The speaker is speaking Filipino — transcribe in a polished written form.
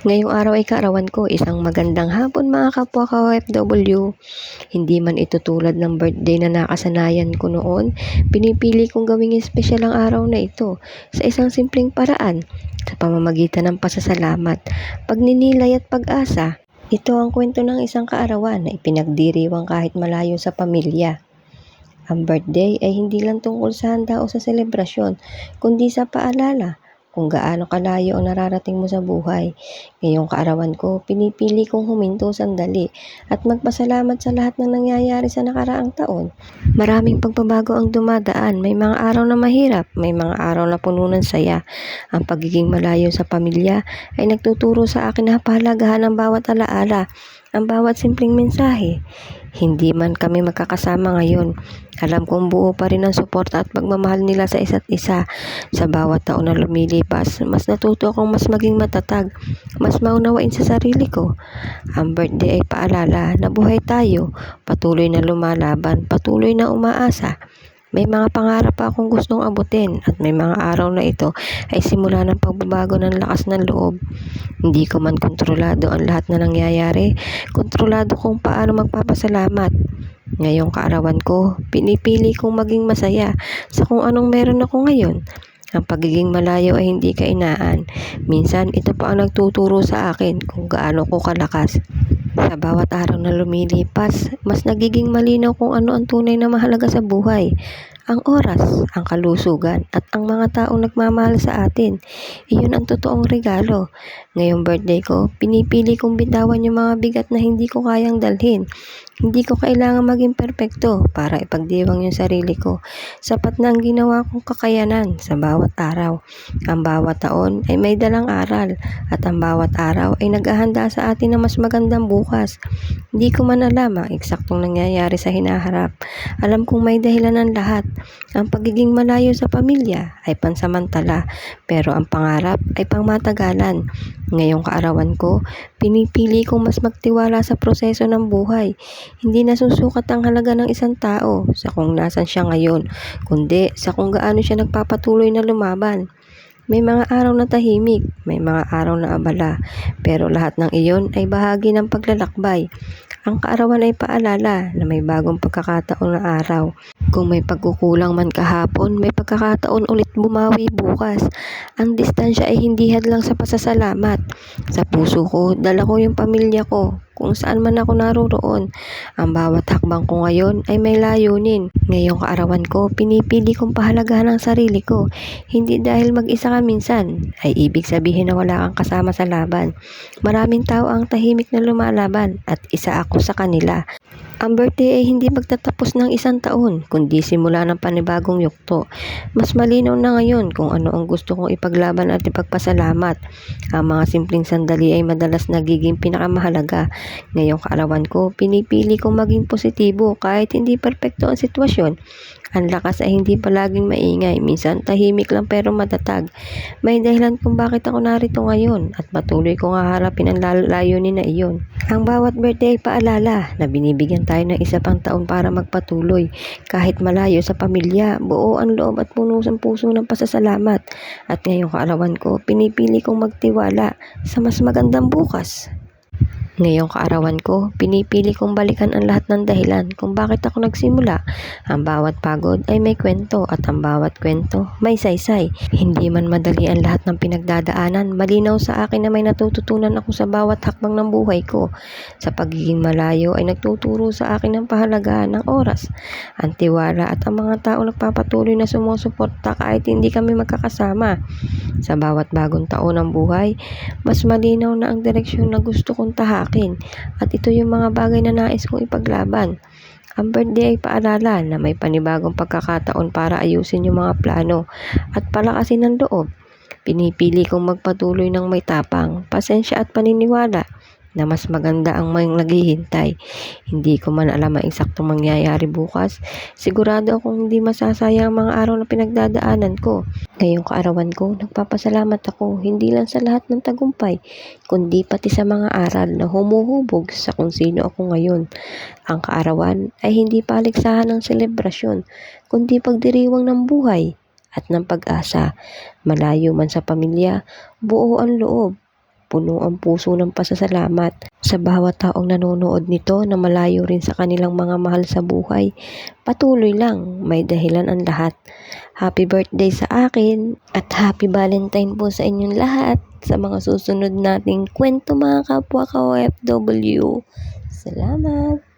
Ngayong araw ay kaarawan ko, isang magandang hapon mga kapwa ka-OFW. Hindi man ito tulad ng birthday na nakasanayan ko noon, pinipili kong gawing espesyal ang araw na ito sa isang simpleng paraan sa pamamagitan ng pasasalamat, pagninilay at pag-asa. Ito ang kwento ng isang kaarawan na ipinagdiriwang kahit malayo sa pamilya. Ang birthday ay hindi lang tungkol sa handa o sa selebrasyon, kundi sa paalala kung gaano kalayo ang nararating mo sa buhay. Ngayong kaarawan ko, pinipili kong huminto sandali at magpasalamat sa lahat ng nangyayari sa nakaraang taon. Maraming pagbabago ang dumadaan, may mga araw na mahirap, may mga araw na puno ng saya. Ang pagiging malayo sa pamilya ay nagtuturo sa akin na pahalagahan ng bawat alaala, ang bawat simpleng mensahe. Hindi man kami magkakasama ngayon, alam kong buo pa rin ang suporta at pagmamahal nila sa isa't isa. Sa bawat taon na lumilipas, mas natuto akong mas maging matatag, mas maunawain sa sarili ko. Ang birthday ay paalala na buhay tayo, patuloy na lumalaban, patuloy na umaasa. May mga pangarap pa akong gustong abutin at may mga araw na ito ay simula ng pagbabago ng lakas ng loob. Hindi ko man kontrolado ang lahat na nangyayari, kontrolado kung paano magpapasalamat. Ngayong kaarawan ko, pinipili kong maging masaya sa kung anong meron ako ngayon. Ang pagiging malayo ay hindi kainaan. Minsan, ito pa ang nagtuturo sa akin kung gaano ko kalakas. Sa bawat araw na lumilipas, mas nagiging malinaw kung ano ang tunay na mahalaga sa buhay. Ang oras, ang kalusugan, at ang mga taong nagmamahal sa atin. Iyon ang totoong regalo. Ngayong birthday ko, pinipili kong bitawan yung mga bigat na hindi ko kayang dalhin. Hindi ko kailangan maging perpekto para ipagdiwang yung sarili ko. Sapat na ang ginawa kong kakayanan sa bawat araw. Ang bawat taon ay may dalang aral at ang bawat araw ay naghahanda sa atin ng mas magandang bukas. Hindi ko man alam ang eksaktong nangyayari sa hinaharap. Alam kong may dahilan ng lahat. Ang pagiging malayo sa pamilya ay pansamantala, pero ang pangarap ay pangmatagalan. Ngayong kaarawan ko, pinipili kong mas magtiwala sa proseso ng buhay. Hindi nasusukat ang halaga ng isang tao sa kung nasan siya ngayon, kundi sa kung gaano siya nagpapatuloy na lumaban. May mga araw na tahimik, may mga araw na abala, pero lahat ng iyon ay bahagi ng paglalakbay. Ang kaarawan ay paalala na may bagong pagkakataon na araw. Kung may pagkukulang man kahapon, may pagkakataon ulit bumawi bukas. Ang distansya ay hindi hadlang sa pasasalamat. Sa puso ko, dala ko yung pamilya ko. Kung saan man ako naroroon, ang bawat hakbang ko ngayon ay may layunin. Ngayong kaarawan ko, pinipili kong pahalagahan ang sarili ko. Hindi dahil mag-isa ka minsan, ay ibig sabihin na wala kang kasama sa laban. Maraming tao ang tahimik na lumalaban at isa ako sa kanila. Ang birthday ay hindi magtatapos ng isang taon, kundi simula ng panibagong yugto. Mas malinaw na ngayon kung ano ang gusto kong ipaglaban at ipagpasalamat. Ang mga simpleng sandali ay madalas nagiging pinakamahalaga. Ngayong kaarawan ko, pinipili kong maging positibo kahit hindi perpekto ang sitwasyon. Ang lakas ay hindi palaging maingay, minsan tahimik lang pero matatag. May dahilan kung bakit ako narito ngayon at patuloy kong haharapin ang layunin na iyon. Ang bawat birthday ay paalala na binibigyan tayo ng isa pang taon para magpatuloy. Kahit malayo sa pamilya, buo ang loob at puno ang puso ng pasasalamat. At ngayong kaarawan ko, pinipili kong magtiwala sa mas magandang bukas. Ngayong kaarawan ko, pinipili kong balikan ang lahat ng dahilan kung bakit ako nagsimula. Ang bawat pagod ay may kwento at ang bawat kwento may saysay. Hindi man madali ang lahat ng pinagdadaanan, malinaw sa akin na may natututunan ako sa bawat hakbang ng buhay ko. Sa pagiging malayo ay nagtuturo sa akin ng pahalagahan ng oras, ang tiwala at ang mga tao nagpapatuloy na sumusuporta kahit hindi kami magkakasama. Sa bawat bagong taon ng buhay, mas malinaw na ang direksyon na gusto kong tahakin. At ito yung mga bagay na nais kong ipaglaban. Ang birthday ay paalala na may panibagong pagkakataon para ayusin yung mga plano at palakasin ang loob. Pinipili kong magpatuloy ng may tapang, pasensya at paniniwala na mas maganda ang may naghihintay. Hindi ko man alam ang eksaktong mangyayari bukas. Sigurado akong hindi masasayang ang mga araw na pinagdadaanan ko. Ngayong kaarawan ko, nagpapasalamat ako hindi lang sa lahat ng tagumpay, kundi pati sa mga aral na humuhubog sa kung sino ako ngayon. Ang kaarawan ay hindi paligsahan ng selebrasyon, kundi pagdiriwang ng buhay at ng pag-asa. Malayo man sa pamilya, buo ang loob. puno ang puso ng pasasalamat sa bawat taong nanonood nito na malayo rin sa kanilang mga mahal sa buhay. Patuloy lang, may dahilan ang lahat. Happy birthday sa akin at happy Valentine po sa inyong lahat sa mga susunod nating kwento mga kapwa ka OFW. Salamat!